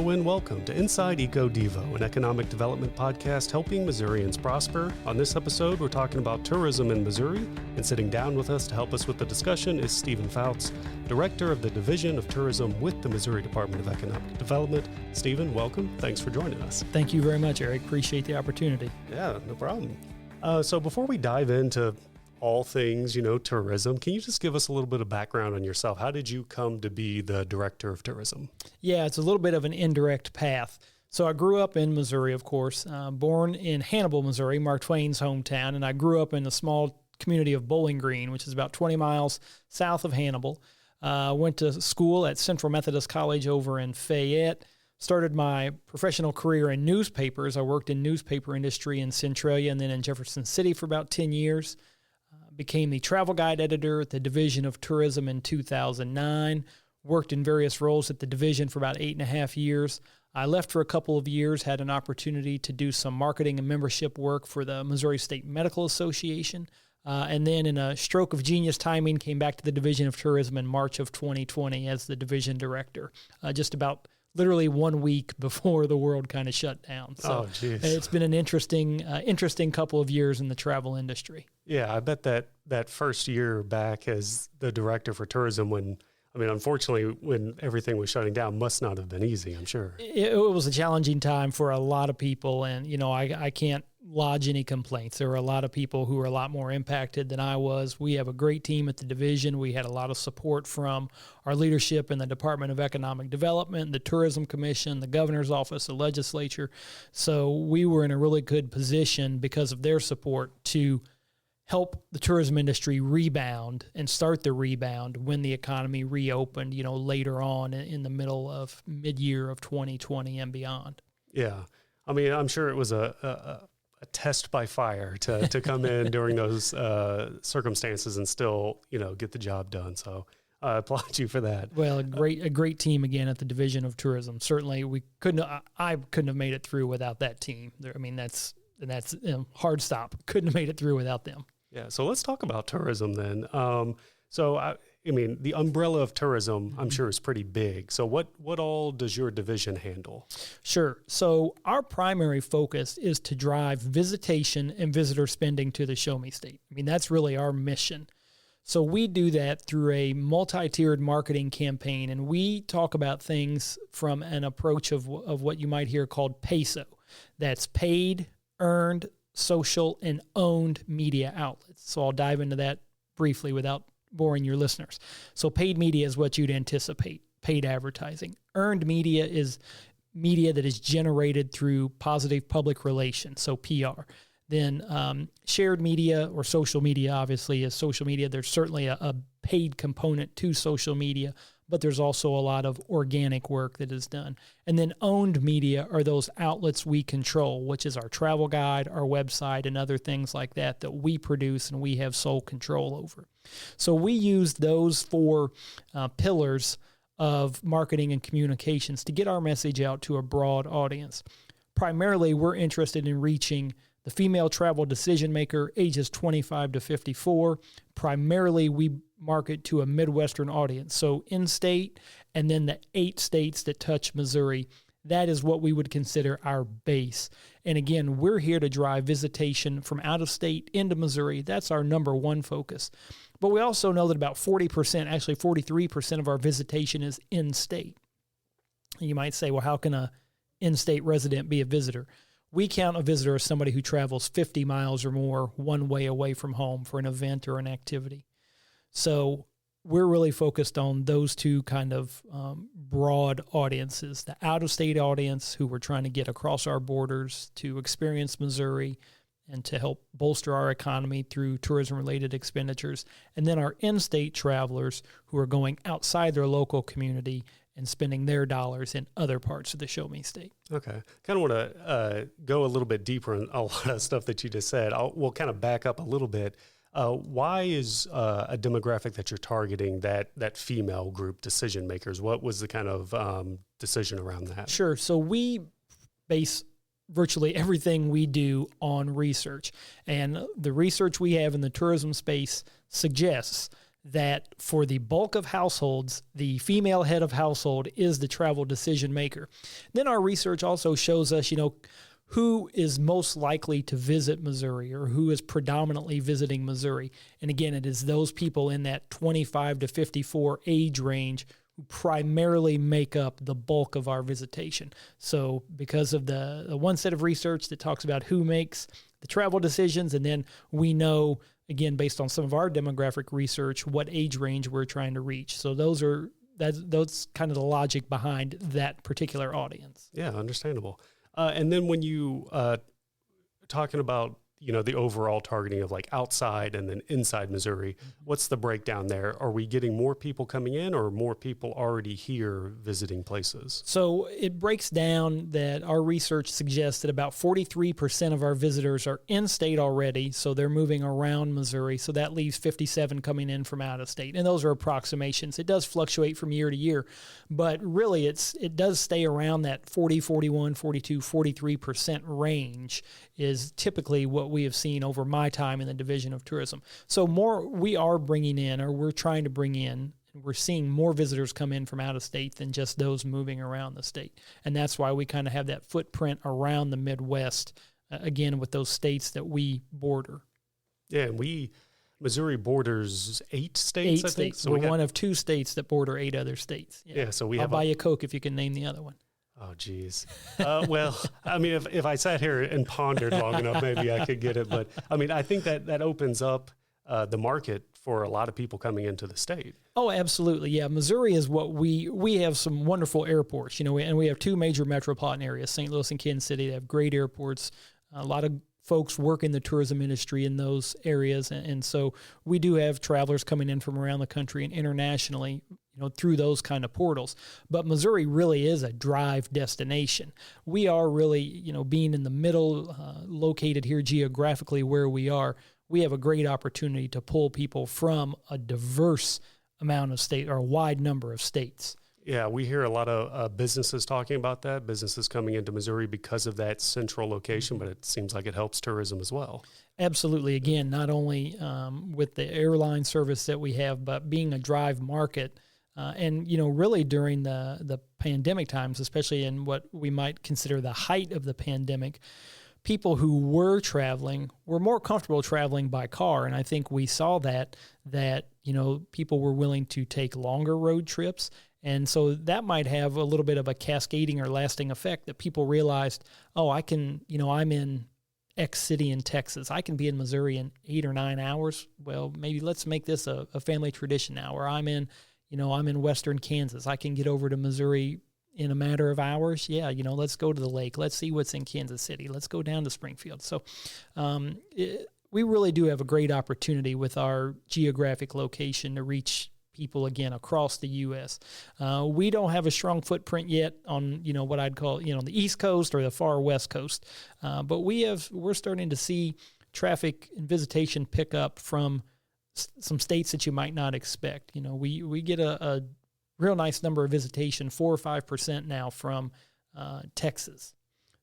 Hello and welcome to Inside Eco Devo, an economic development podcast helping Missourians prosper. On this episode, we're talking about tourism in Missouri, and sitting down with us to help us with the discussion is Stephen Foutes, Director of the Division of Tourism with the Missouri Department of Economic Development. Stephen, welcome. Thanks for joining us. Thank you very much, Eric. Appreciate the opportunity. Yeah, no problem. So before we dive into all things, tourism, can you just give us a little bit of background on yourself? How did you come to be the Director of Tourism? Yeah, it's a little bit of an indirect path. So I grew up in Missouri, of course, born in Hannibal, Missouri, Mark Twain's hometown, and I grew up in the small community of Bowling Green, which is about 20 miles south of Hannibal. Went to school at Central Methodist College over in Fayette. Started my professional career in newspapers. I worked in newspaper industry in Centralia and then in Jefferson City for about 10 years. Became the travel guide editor at the Division of Tourism in 2009. Worked in various roles at the division for about 8.5 years. I left for a couple of years, had an opportunity to do some marketing and membership work for the Missouri State Medical Association. And then in a stroke of genius timing, came back to the Division of Tourism in March of 2020 as the division director, just about literally 1 week before the world kind of shut down. So it's been an interesting couple of years in the travel industry. Yeah, I bet that first year back as the director for tourism unfortunately, when everything was shutting down, must not have been easy, I'm sure. It was a challenging time for a lot of people, and, I can't lodge any complaints. There were a lot of people who were a lot more impacted than I was. We have a great team at the division. We had a lot of support from our leadership in the Department of Economic Development, the Tourism Commission, the Governor's Office, the legislature. So we were in a really good position because of their support to help the tourism industry rebound and start the rebound when the economy reopened, later on in the middle of mid-year of 2020 and beyond. Yeah. I'm sure it was a test by fire to come in during those circumstances and still, get the job done. So I applaud you for that. Well, a great team again at the Division of Tourism. Certainly I couldn't have made it through without that team. That's hard stop. Couldn't have made it through without them. Yeah. So let's talk about tourism then. The umbrella of tourism, I'm sure, is pretty big. So what all does your division handle? Sure. So our primary focus is to drive visitation and visitor spending to the Show Me State. That's really our mission. So we do that through a multi-tiered marketing campaign, and we talk about things from an approach of what you might hear called PESO. That's paid, earned, social, and owned media outlets. So I'll dive into that briefly without boring your listeners. So paid media is what you'd anticipate, paid advertising. Earned media is media that is generated through positive public relations, so PR. Then shared media or social media, obviously, is social media. There's certainly a paid component to social media, but there's also a lot of organic work that is done. And then owned media are those outlets we control, which is our travel guide, our website, and other things like that we produce and we have sole control over. So we use those four pillars of marketing and communications to get our message out to a broad audience. Primarily, we're interested in reaching the female travel decision maker, ages 25 to 54. Primarily, we market to a Midwestern audience. So in-state and then the 8 states that touch Missouri, that is what we would consider our base. And again, we're here to drive visitation from out of state into Missouri. That's our number one focus. But we also know that about 40%, actually 43% of our visitation is in-state. You might say, well, how can a in-state resident be a visitor? We count a visitor as somebody who travels 50 miles or more one way away from home for an event or an activity. So we're really focused on those two kind of broad audiences, the out-of-state audience who we're trying to get across our borders to experience Missouri and to help bolster our economy through tourism-related expenditures, and then our in-state travelers who are going outside their local community and spending their dollars in other parts of the Show Me State. Okay. Kind of want to go a little bit deeper in a lot of stuff that you just said. We'll kind of back up a little bit. Why is a demographic that you're targeting that female group decision makers? What was the kind of decision around that? Sure. So we base virtually everything we do on research. And the research we have in the tourism space suggests that for the bulk of households, the female head of household is the travel decision maker. Then our research also shows us, who is most likely to visit Missouri or who is predominantly visiting Missouri. And again, it is those people in that 25 to 54 age range who primarily make up the bulk of our visitation. So because of the one set of research that talks about who makes the travel decisions, and then we know, again, based on some of our demographic research, what age range we're trying to reach. So that's kind of the logic behind that particular audience. Yeah, understandable. And then when you talking about, the overall targeting of like outside and then inside Missouri, what's the breakdown there? Are we getting more people coming in or more people already here visiting places? So it breaks down that our research suggests that about 43% of our visitors are in state already. So they're moving around Missouri. So that leaves 57 coming in from out of state. And those are approximations. It does fluctuate from year to year, but really it does stay around that 40, 41, 42, 43% range is typically what we have seen over my time in the Division of Tourism. So more we are bringing in, or we're trying to bring in, and we're seeing more visitors come in from out of state than just those moving around the state. And that's why we kind of have that footprint around the Midwest, again, with those states that we border. Yeah, and Missouri borders 8 states, 8 I think. States. So we're one of 2 states that border 8 other states. Yeah, so I'll buy you a Coke if you can name the other one. Oh, geez. Well, I mean, if I sat here and pondered long enough, maybe I could get it. But, I mean, I think that opens up the market for a lot of people coming into the state. Oh, absolutely. Yeah, Missouri is what we have some wonderful airports, and we have 2 major metropolitan areas, St. Louis and Kansas City. They have great airports. A lot of folks work in the tourism industry in those areas. And so we do have travelers coming in from around the country and internationally, through those kind of portals. But Missouri really is a drive destination. We are really, being in the middle, located here geographically where we are, we have a great opportunity to pull people from a diverse amount of state or a wide number of states. Yeah, we hear a lot of businesses talking about that, businesses coming into Missouri because of that central location, but it seems like it helps tourism as well. Absolutely. Again, not only with the airline service that we have, but being a drive market. And, really during the pandemic times, especially in what we might consider the height of the pandemic, people who were traveling were more comfortable traveling by car. And I think we saw that people were willing to take longer road trips. And so that might have a little bit of a cascading or lasting effect that people realized, I'm in X city in Texas. I can be in Missouri in 8 or 9 hours. Well, maybe let's make this a family tradition now. Or I'm in Western Kansas. I can get over to Missouri in a matter of hours. Yeah, let's go to the lake. Let's see what's in Kansas City. Let's go down to Springfield. So we really do have a great opportunity with our geographic location to reach people again across the U.S. We don't have a strong footprint yet on what I'd call the East Coast or the far West Coast, but we're starting to see traffic and visitation pick up from some states that you might not expect. We get a real nice number of visitation, 4 or 5% now from Texas.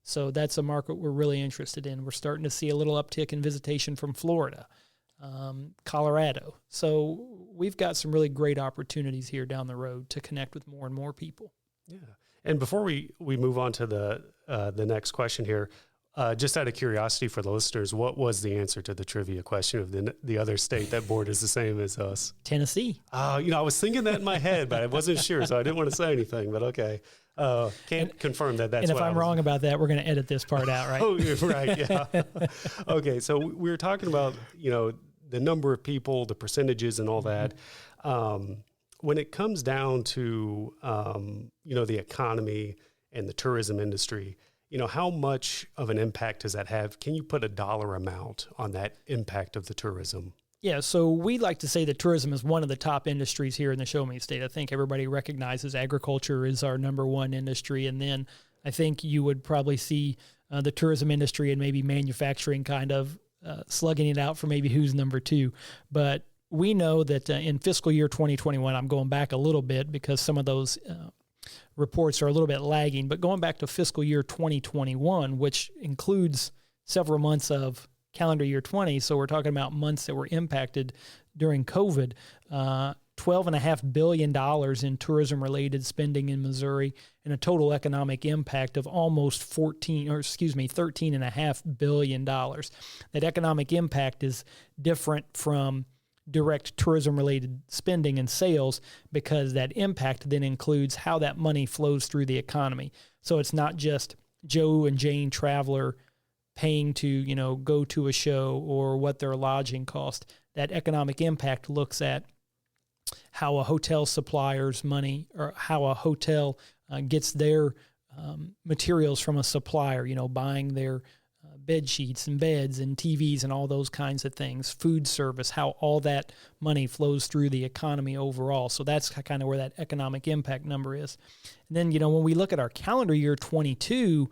So that's a market we're really interested in. We're starting to see a little uptick in visitation from Florida, Colorado. So we've got some really great opportunities here down the road to connect with more and more people. Yeah. And before we move on to the next question here, just out of curiosity for the listeners, what was the answer to the trivia question of the other state that borders the same as us? Tennessee. I was thinking that in my head, but I wasn't sure, so I didn't want to say anything, but okay. Can't confirm that's and if what I'm wrong about that, we're going to edit this part out, right? Oh, right, yeah. Okay, so we were talking about, the number of people, the percentages and all that. When it comes down to, the economy and the tourism industry, how much of an impact does that have? Can you put a dollar amount on that impact of the tourism? Yeah, so we like to say that tourism is one of the top industries here in the Show Me State. I think everybody recognizes agriculture is our number one industry, and then I think you would probably see the tourism industry and maybe manufacturing kind of slugging it out for maybe who's number 2. But we know that in fiscal year 2021, I'm going back a little bit because some of those reports are a little bit lagging, but going back to fiscal year 2021, which includes several months of calendar year 20, so we're talking about months that were impacted during COVID, $12.5 billion in tourism-related spending in Missouri, and a total economic impact of almost $13.5 billion. That economic impact is different from direct tourism-related spending and sales because that impact then includes how that money flows through the economy. So it's not just Joe and Jane traveler paying to, go to a show or what their lodging cost. That economic impact looks at how a hotel supplier's money or how a hotel gets their materials from a supplier, buying their bed sheets and beds and TVs and all those kinds of things, food service, how all that money flows through the economy overall. So that's kind of where that economic impact number is. And then, when we look at our calendar year 22,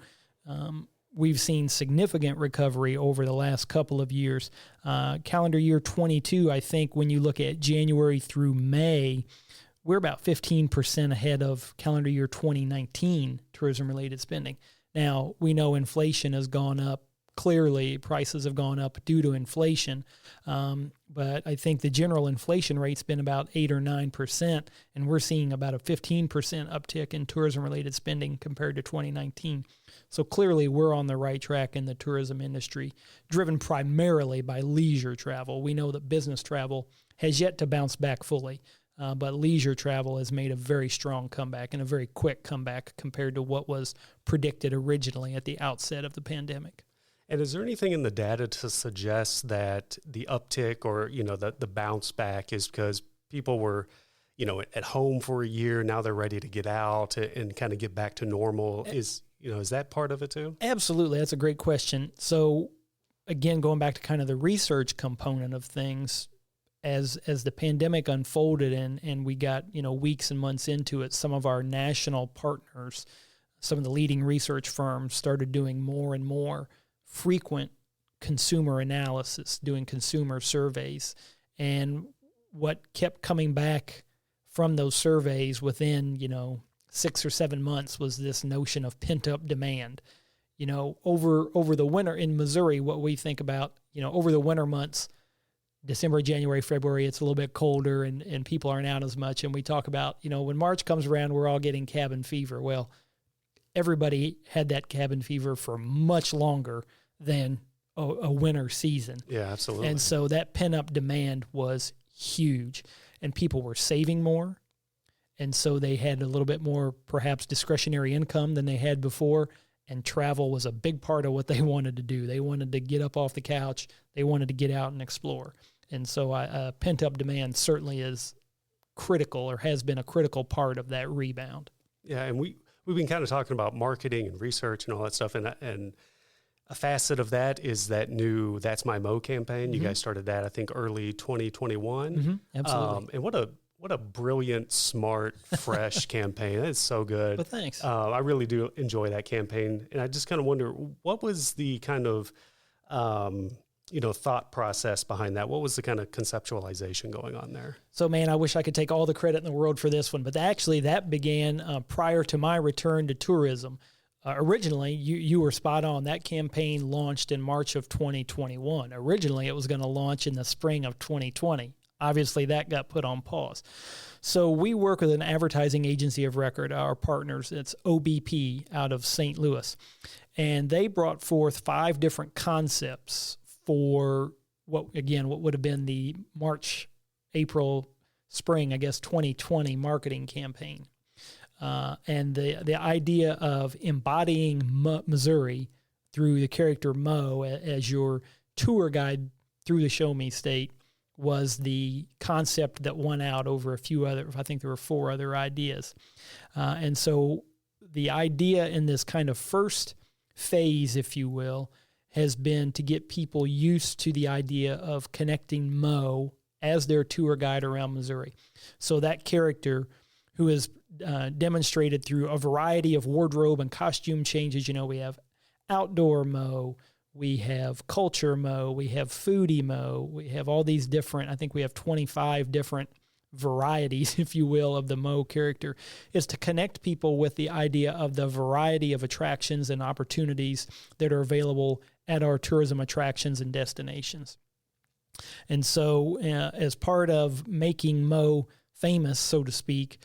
we've seen significant recovery over the last couple of years. Calendar year 22, I think when you look at January through May, we're about 15% ahead of calendar year 2019 tourism-related spending. Now, we know inflation has gone up. Clearly, prices have gone up due to inflation, but I think the general inflation rate's been about 8 or 9%, and we're seeing about a 15% uptick in tourism-related spending compared to 2019. So clearly, we're on the right track in the tourism industry, driven primarily by leisure travel. We know that business travel has yet to bounce back fully, but leisure travel has made a very strong comeback and a very quick comeback compared to what was predicted originally at the outset of the pandemic. And is there anything in the data to suggest that the uptick or, the bounce back is because people were, at home for a year, now they're ready to get out and kind of get back to normal? Is that part of it too? Absolutely. That's a great question. So again, going back to kind of the research component of things, as the pandemic unfolded and we got, weeks and months into it, some of our national partners, some of the leading research firms started doing more and more frequent consumer analysis, doing consumer surveys. And what kept coming back from those surveys within, 6 or 7 months was this notion of pent-up demand. Over the winter in Missouri, what we think about, over the winter months, December, January, February, it's a little bit colder and people aren't out as much. And we talk about, when March comes around, we're all getting cabin fever. Well, everybody had that cabin fever for much longer than a winter season. Yeah, absolutely. And so that pent-up demand was huge, and people were saving more, and so they had a little bit more perhaps discretionary income than they had before, and travel was a big part of what they wanted to do. They wanted to get up off the couch. They wanted to get out and explore. And so pent-up demand certainly is critical or has been a critical part of that rebound. Yeah, and we've been kind of talking about marketing and research and all that stuff, and a facet of that is that new That's My Mo campaign. You guys started that, I think, early 2021. Absolutely. And what a brilliant, smart, fresh campaign. It's so good. Well, thanks. I really do enjoy that campaign. And I just kind of wonder, what was the kind of, thought process behind that? What was the kind of conceptualization going on there? So, man, I wish I could take all the credit in the world for this one, but actually that began prior to my return to tourism. Originally, you were spot on. That campaign launched in March of 2021. Originally, it was going to launch in the spring of 2020. Obviously, that got put on pause. So we work with an advertising agency of record, our partners. It's OBP out of St. Louis. And they brought forth 5 different concepts for what would have been the March, April, spring, 2020 marketing campaign. And the idea of embodying Missouri through the character Mo as your tour guide through the Show Me State was the concept that won out over a few other, I think there were 4 other ideas. And so the idea in this kind of first phase, if you will, has been to get people used to the idea of connecting Mo as their tour guide around Missouri. So that character who is demonstrated through a variety of wardrobe and costume changes. We have outdoor Mo, we have culture Mo, we have foodie Mo, we have all these different, I think we have 25 different varieties, if you will, of the Mo character, is to connect people with the idea of the variety of attractions and opportunities that are available at our tourism attractions and destinations. And so as part of making Mo famous, so to speak,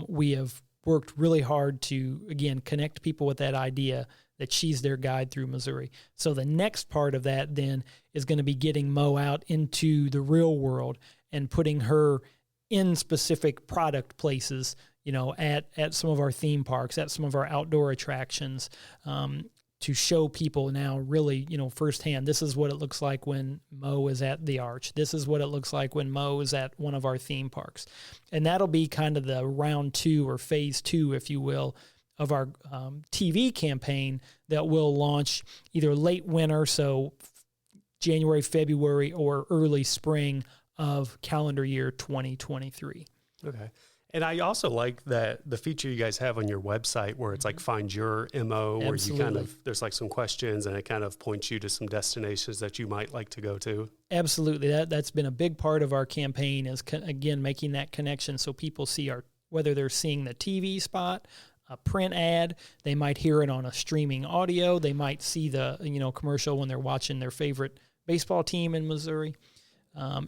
we have worked really hard to, again, connect people with that idea that she's their guide through Missouri. So the next part of that then is going to be getting Mo out into the real world and putting her in specific product places, at some of our theme parks, at some of our outdoor attractions, to show people now really, firsthand, this is what it looks like when Mo is at the Arch. This is what it looks like when Mo is at one of our theme parks. And that'll be kind of the round 2 or phase 2, if you will, of our TV campaign that will launch either late winter, so January, February, or early spring of calendar year 2023. Okay. And I also like that the feature you guys have on your website where it's like find your MO, where Absolutely. there's like some questions and it kind of points you to some destinations that you might like to go to. Absolutely. That's been a big part of our campaign is, again, making that connection so people see whether they're seeing the TV spot, a print ad, they might hear it on a streaming audio, they might see the, commercial when they're watching their favorite baseball team in Missouri,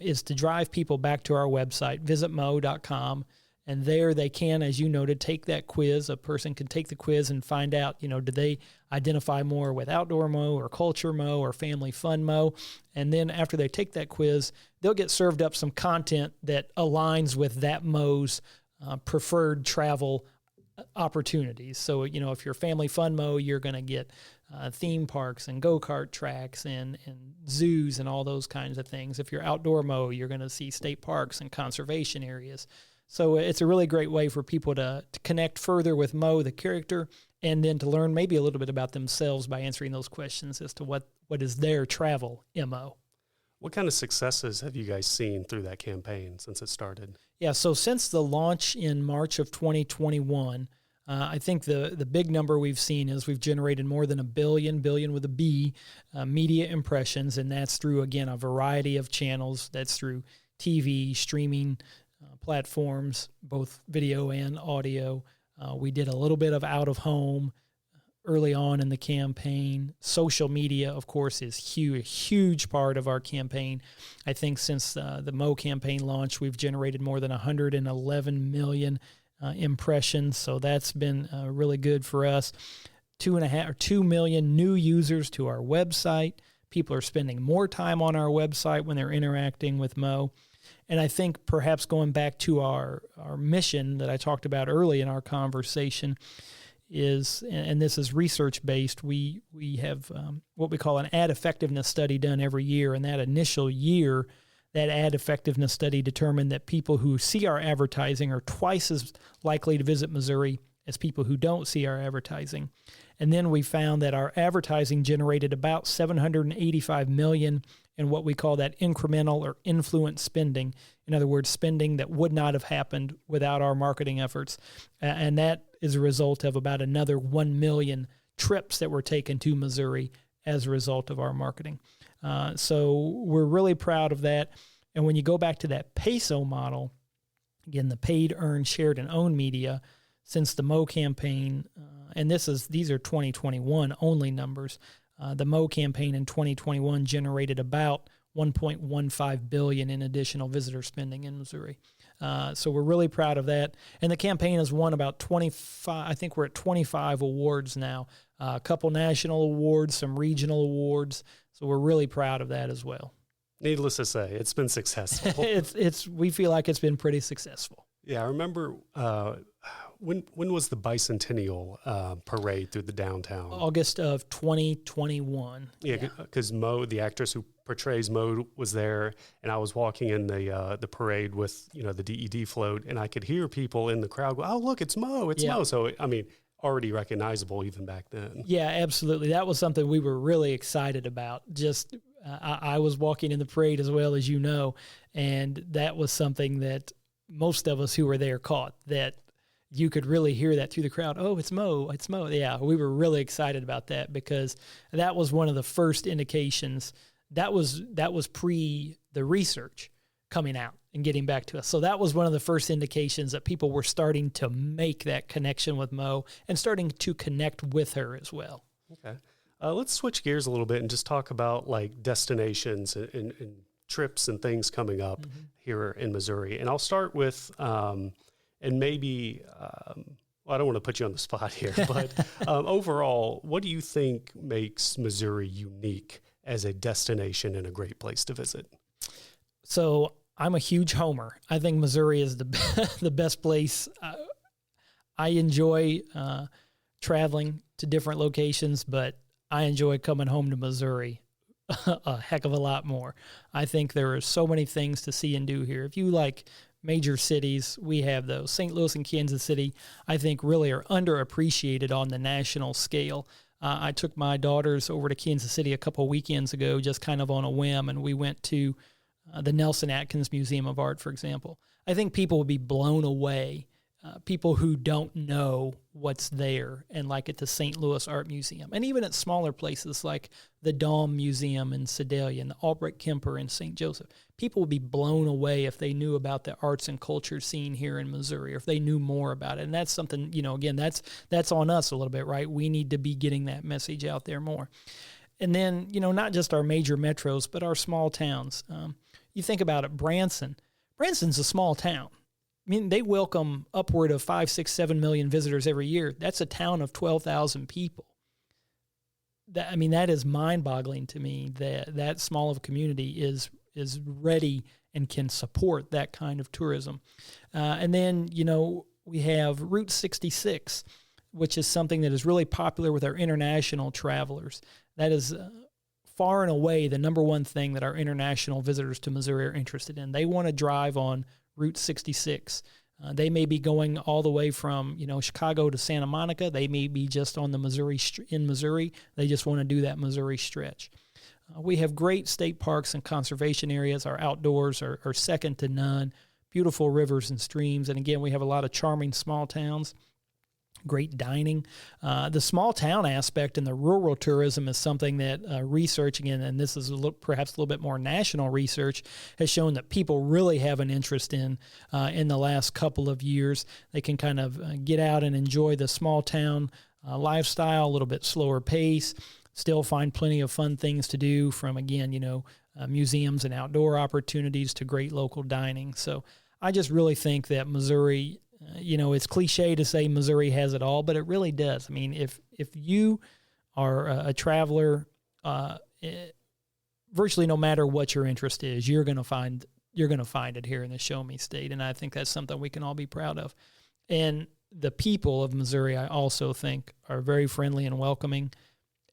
is to drive people back to our website, visitmo.com. And there they can, as you noted, take that quiz. A person can take the quiz and find out, do they identify more with outdoor Mo or culture Mo or family fun Mo? And then after they take that quiz, they'll get served up some content that aligns with that Mo's preferred travel opportunities. So, if you're family fun Mo, you're going to get theme parks and go-kart tracks and zoos and all those kinds of things. If you're outdoor Mo, you're going to see state parks and conservation areas. So it's a really great way for people to connect further with Mo, the character, and then to learn maybe a little bit about themselves by answering those questions as to what is their travel MO. What kind of successes have you guys seen through that campaign since it started? Yeah, so since the launch in March of 2021, I think the big number we've seen is we've generated more than 1 billion with a B, media impressions, and that's through, again, a variety of channels. That's through TV, streaming platforms, both video and audio. We did a little bit of out of home early on in the campaign. Social media, of course, is a huge part of our campaign. I think since the Mo campaign launch, we've generated more than 111 million impressions. So that's been really good for us. 2 million new users to our website. People are spending more time on our website when they're interacting with Mo. And I think perhaps going back to our mission that I talked about early in our conversation is, and this is research-based, we have what we call an ad effectiveness study done every year. And that initial year, that ad effectiveness study determined that people who see our advertising are twice as likely to visit Missouri as people who don't see our advertising. And then we found that our advertising generated about $785 million in what we call that incremental or influence spending. In other words, spending that would not have happened without our marketing efforts. And that is a result of about another 1 million trips that were taken to Missouri as a result of our marketing. So we're really proud of that. And when you go back to that peso model, again, the paid, earned, shared, and owned media, since the Mo campaign, and these are 2021 only numbers, the Mo campaign in 2021 generated about $1.15 billion in additional visitor spending in Missouri. So we're really proud of that. And the campaign has won about 25, I think we're at 25 awards now, a couple national awards, some regional awards. So we're really proud of that as well. Needless to say, it's been successful. We feel like it's been pretty successful. Yeah, I remember when was the bicentennial parade through the downtown? August of 2021. Yeah, because Mo, the actress who portrays Mo, was there, and I was walking in the parade with the DED float, and I could hear people in the crowd go, "Oh, look, it's Mo! It's Mo!" So I mean, already recognizable even back then. Yeah, absolutely. That was something we were really excited about. Just I was walking in the parade as well, as you know, and that was something that most of us who were there caught, that you could really hear that through the crowd. Oh, it's Mo, it's Mo. Yeah, we were really excited about that because that was one of the first indications. That was pre the research coming out and getting back to us. So that was one of the first indications that people were starting to make that connection with Mo and starting to connect with her as well. Okay. Let's switch gears a little bit and just talk about like destinations and trips and things coming up here in Missouri. And I'll start with, and maybe, well, I don't want to put you on the spot here, but overall, what do you think makes Missouri unique as a destination and a great place to visit? So I'm a huge homer. I think Missouri is the the best place. I enjoy traveling to different locations, but I enjoy coming home to Missouri a heck of a lot more. I think there are so many things to see and do here. If you like major cities, we have those. St. Louis and Kansas City, I think, really are underappreciated on the national scale. I took my daughters over to Kansas City a couple of weekends ago, just kind of on a whim, and we went to the Nelson Atkins Museum of Art, for example. I think people would be blown away, people who don't know what's there, and like at the St. Louis Art Museum, and even at smaller places like the Daum Museum in Sedalia and the Albrecht Kemper in St. Joseph. People would be blown away if they knew about the arts and culture scene here in Missouri, or if they knew more about it. And that's something, again, that's on us a little bit, right? We need to be getting that message out there more. And then, not just our major metros, but our small towns. You think about it, Branson's a small town. I mean, they welcome upward of 5, 6, 7 million visitors every year. That's a town of 12,000 people. That is mind-boggling to me that small of a community is ready and can support that kind of tourism. And then, we have Route 66, which is something that is really popular with our international travelers. That is far and away the number one thing that our international visitors to Missouri are interested in. They want to drive on Route 66. They may be going all the way from, Chicago to Santa Monica. They may be just on the in Missouri. They just want to do that Missouri stretch. We have great state parks and conservation areas. Our outdoors are second to none. Beautiful rivers and streams. And again, we have a lot of charming small towns. Great dining. The small town aspect and the rural tourism is something that researching, and this is perhaps a little bit more national research, has shown that people really have an interest in the last couple of years. They can kind of get out and enjoy the small town lifestyle, a little bit slower pace, still find plenty of fun things to do, from, again, museums and outdoor opportunities to great local dining. So I just really think that Missouri, it's cliche to say Missouri has it all, but it really does. I mean, if you are a traveler, virtually no matter what your interest is, you're going to find it here in the Show Me State, and I think that's something we can all be proud of. And the people of Missouri, I also think, are very friendly and welcoming,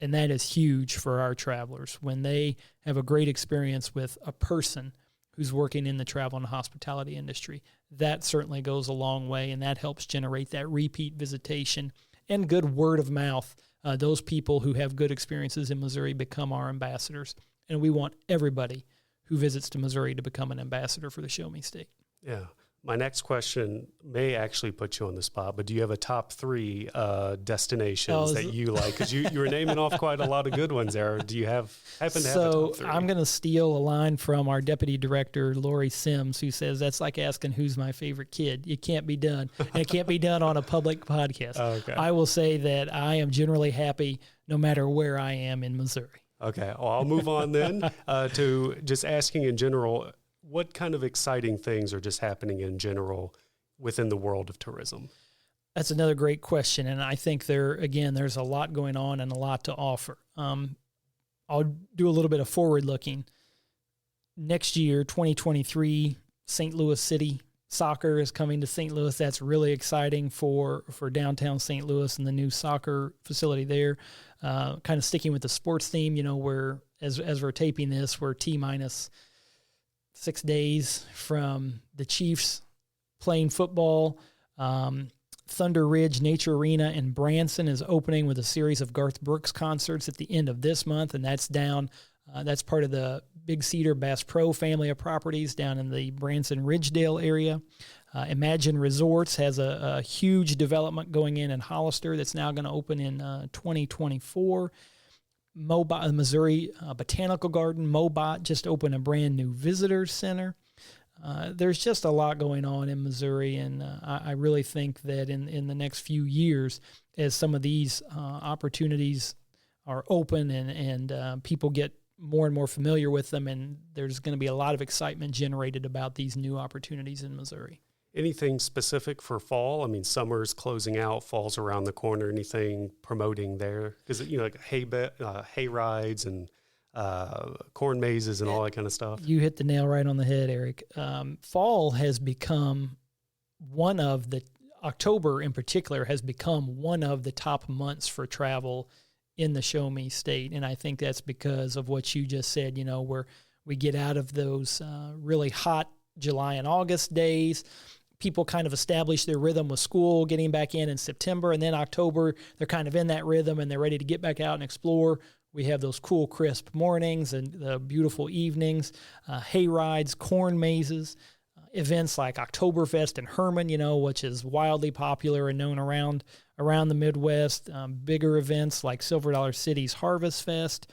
and that is huge for our travelers. When they have a great experience with a person who's working in the travel and hospitality industry, that certainly goes a long way, and that helps generate that repeat visitation and good word of mouth. Those people who have good experiences in Missouri become our ambassadors, and we want everybody who visits to Missouri to become an ambassador for the Show Me State. Yeah. My next question may actually put you on the spot, but do you have a top 3 destinations that you like? Because you were naming off quite a lot of good ones there. Do you happen to have a top 3? I'm going to steal a line from our deputy director, Lori Sims, who says, that's like asking who's my favorite kid. It can't be done. And it can't be done on a public podcast. Okay. I will say that I am generally happy no matter where I am in Missouri. Okay. Well, I'll move on then to just asking in general, what kind of exciting things are just happening in general within the world of tourism? That's another great question. And I think there's a lot going on and a lot to offer. I'll do a little bit of forward looking. Next year, 2023, St. Louis City soccer is coming to St. Louis. That's really exciting for downtown St. Louis and the new soccer facility there. Kind of sticking with the sports theme, where as we're taping this, we're T-minus 6 days from the Chiefs playing football. Thunder Ridge Nature Arena in Branson is opening with a series of Garth Brooks concerts at the end of this month, and that's part of the Big Cedar Bass Pro family of properties down in the Branson Ridgedale area. Imagine Resorts has a huge development going in Hollister that's now going to open in 2024. Missouri Botanical Garden, Mobot, just opened a brand new visitor center. There's just a lot going on in Missouri, and I really think that in the next few years, as some of these opportunities are open and people get more and more familiar with them, and there's going to be a lot of excitement generated about these new opportunities in Missouri. Anything specific for fall? I mean, summer's closing out, fall's around the corner. Anything promoting there? Because, like hay rides and corn mazes and all that kind of stuff. You hit the nail right on the head, Eric. Fall has become October in particular has become one of the top months for travel in the Show Me State. And I think that's because of what you just said, where we get out of those really hot July and August days. People kind of establish their rhythm with school, getting back in September, and then October, they're kind of in that rhythm and they're ready to get back out and explore. We have those cool, crisp mornings and the beautiful evenings, hay rides, corn mazes, events like Oktoberfest in Herman, which is wildly popular and known around the Midwest, bigger events like Silver Dollar City's Harvest Fest,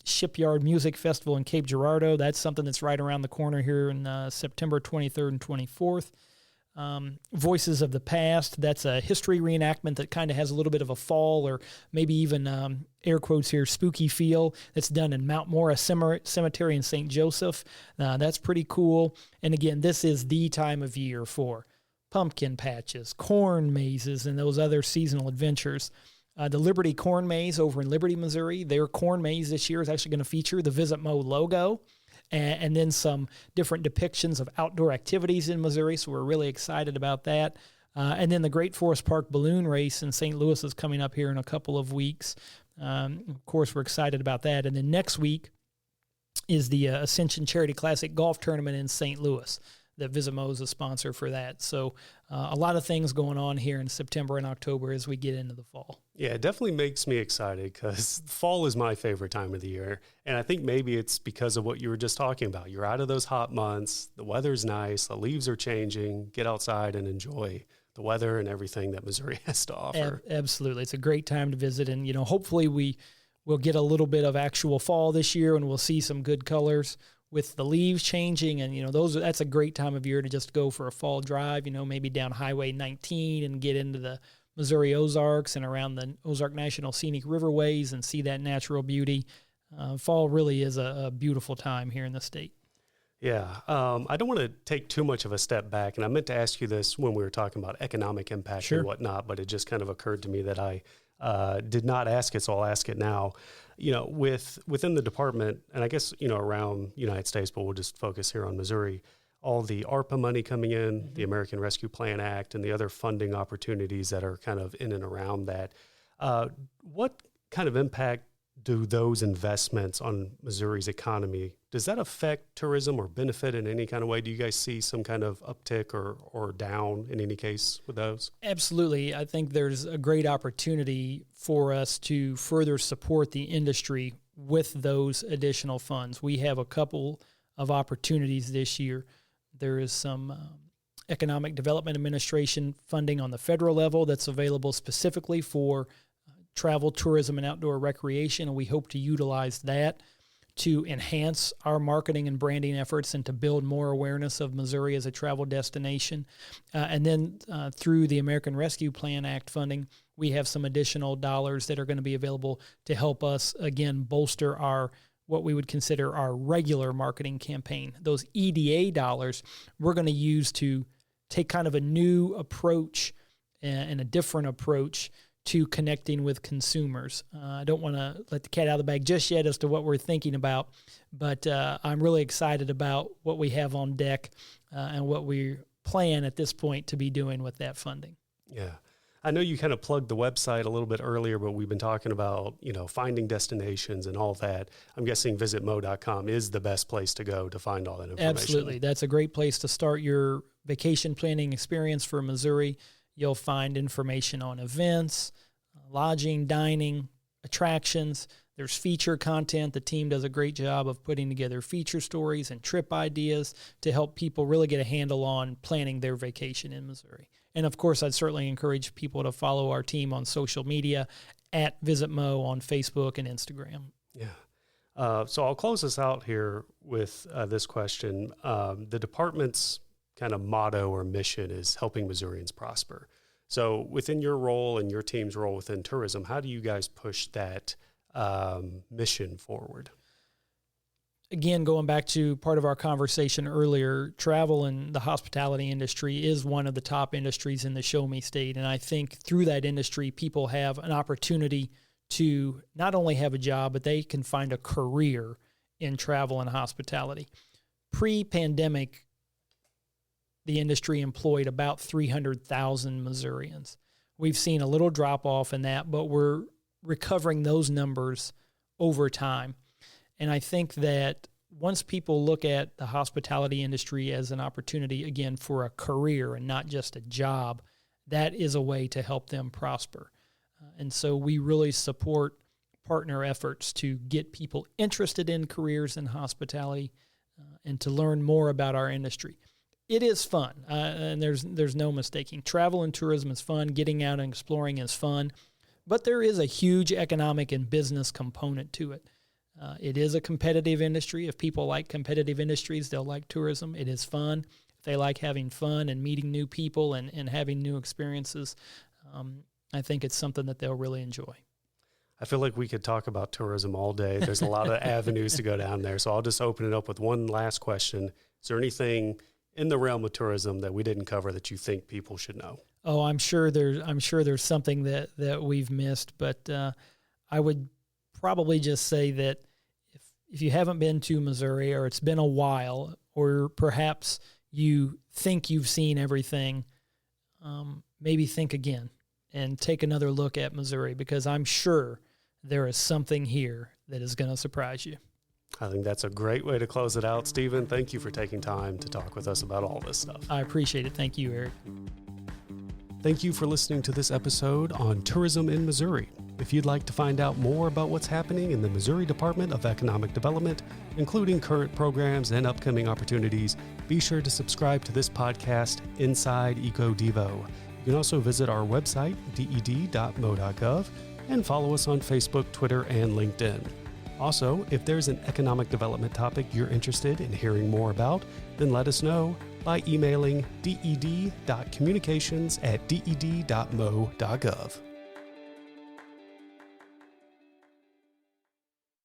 Shipyard Music Festival in Cape Girardeau. That's something that's right around the corner here in September 23rd and 24th. Voices of the Past, that's a history reenactment that kind of has a little bit of a fall or maybe even, air quotes here, spooky feel. That's done in Mount Mora Cemetery in St. Joseph. That's pretty cool. And again, this is the time of year for pumpkin patches, corn mazes, and those other seasonal adventures. The Liberty Corn Maze over in Liberty, Missouri, their corn maze this year is actually going to feature the Visit Mo logo and then some different depictions of outdoor activities in Missouri, so we're really excited about that. And then the Great Forest Park Balloon Race in St. Louis is coming up here in a couple of weeks. Of course, we're excited about that. And then next week is the Ascension Charity Classic Golf Tournament in St. Louis. That Visit Mo is a sponsor for that. So a lot of things going on here in September and October as we get into the fall. Yeah, it definitely makes me excited because fall is my favorite time of the year. And I think maybe it's because of what you were just talking about. You're out of those hot months. The weather's nice. The leaves are changing. Get outside and enjoy the weather and everything that Missouri has to offer. Absolutely. It's a great time to visit. And, hopefully we'll get a little bit of actual fall this year and we'll see some good colors with the leaves changing, and that's a great time of year to just go for a fall drive, maybe down Highway 19 and get into the Missouri Ozarks and around the Ozark National Scenic Riverways and see that natural beauty. Fall really is a beautiful time here in the state. Yeah, I don't want to take too much of a step back, and I meant to ask you this when we were talking about economic impact and whatnot, but it just kind of occurred to me that I did not ask it, so I'll ask it now. Within the department, and I guess, around the United States, but we'll just focus here on Missouri, all the ARPA money coming in, the American Rescue Plan Act, and the other funding opportunities that are kind of in and around that. What kind of impact do those investments on Missouri's economy, does that affect tourism or benefit in any kind of way? Do you guys see some kind of uptick or down in any case with those? Absolutely. I think there's a great opportunity for us to further support the industry with those additional funds. We have a couple of opportunities this year. There is some Economic Development Administration funding on the federal level that's available specifically for travel, tourism, and outdoor recreation, and we hope to utilize that to enhance our marketing and branding efforts and to build more awareness of Missouri as a travel destination. And then through the American Rescue Plan Act funding, we have some additional dollars that are going to be available to help us, again, bolster our what we would consider our regular marketing campaign. Those EDA dollars we're going to use to take kind of a new approach and a different approach to connecting with consumers. I don't want to let the cat out of the bag just yet as to what we're thinking about, but I'm really excited about what we have on deck and what we plan at this point to be doing with that funding. Yeah. I know you kind of plugged the website a little bit earlier, but we've been talking about, finding destinations and all that. I'm guessing visitmo.com is the best place to go to find all that information. Absolutely. That's a great place to start your vacation planning experience for Missouri. You'll find information on events, lodging, dining, attractions. There's feature content. The team does a great job of putting together feature stories and trip ideas to help people really get a handle on planning their vacation in Missouri. And of course, I'd certainly encourage people to follow our team on social media at Visit Mo on Facebook and Instagram. Yeah. So I'll close this out here with this question. The department's kind of motto or mission is helping Missourians prosper. So within your role and your team's role within tourism, how do you guys push that mission forward? again, going back to part of our conversation earlier, travel and the hospitality industry is one of the top industries in the Show Me State. And I think through that industry, people have an opportunity to not only have a job, but they can find a career in travel and hospitality. Pre-pandemic, the industry employed about 300,000 Missourians. We've seen a little drop off in that, but we're recovering those numbers over time. And I think that once people look at the hospitality industry as an opportunity, again, for a career and not just a job, that is a way to help them prosper. And so we really support partner efforts to get people interested in careers in hospitality and to learn more about our industry. It is fun, and there's no mistaking. Travel and tourism is fun. Getting out and exploring is fun. But there is a huge economic and business component to it. It is a competitive industry. If people like competitive industries, they'll like tourism. It is fun. If they like having fun and meeting new people and having new experiences, I think it's something that they'll really enjoy. I feel like we could talk about tourism all day. There's a lot of avenues to go down there. So I'll just open it up with one last question. Is there anything in the realm of tourism that we didn't cover that you think people should know? Oh, I'm sure there's something that we've missed, but I would probably just say that if you haven't been to Missouri, or it's been a while, or perhaps you think you've seen everything, maybe think again and take another look at Missouri, because I'm sure there is something here that is going to surprise you. I think that's a great way to close it out. Stephen, thank you for taking time to talk with us about all this stuff. I appreciate it. Thank you, Eric. Thank you for listening to this episode on tourism in Missouri. If you'd like to find out more about what's happening in the Missouri Department of Economic Development, including current programs and upcoming opportunities, be sure to subscribe to this podcast, Inside EcoDevo. You can also visit our website, ded.mo.gov, and follow us on Facebook, Twitter, and LinkedIn. Also, if there's an economic development topic you're interested in hearing more about, then let us know by emailing ded.communications@ded.mo.gov.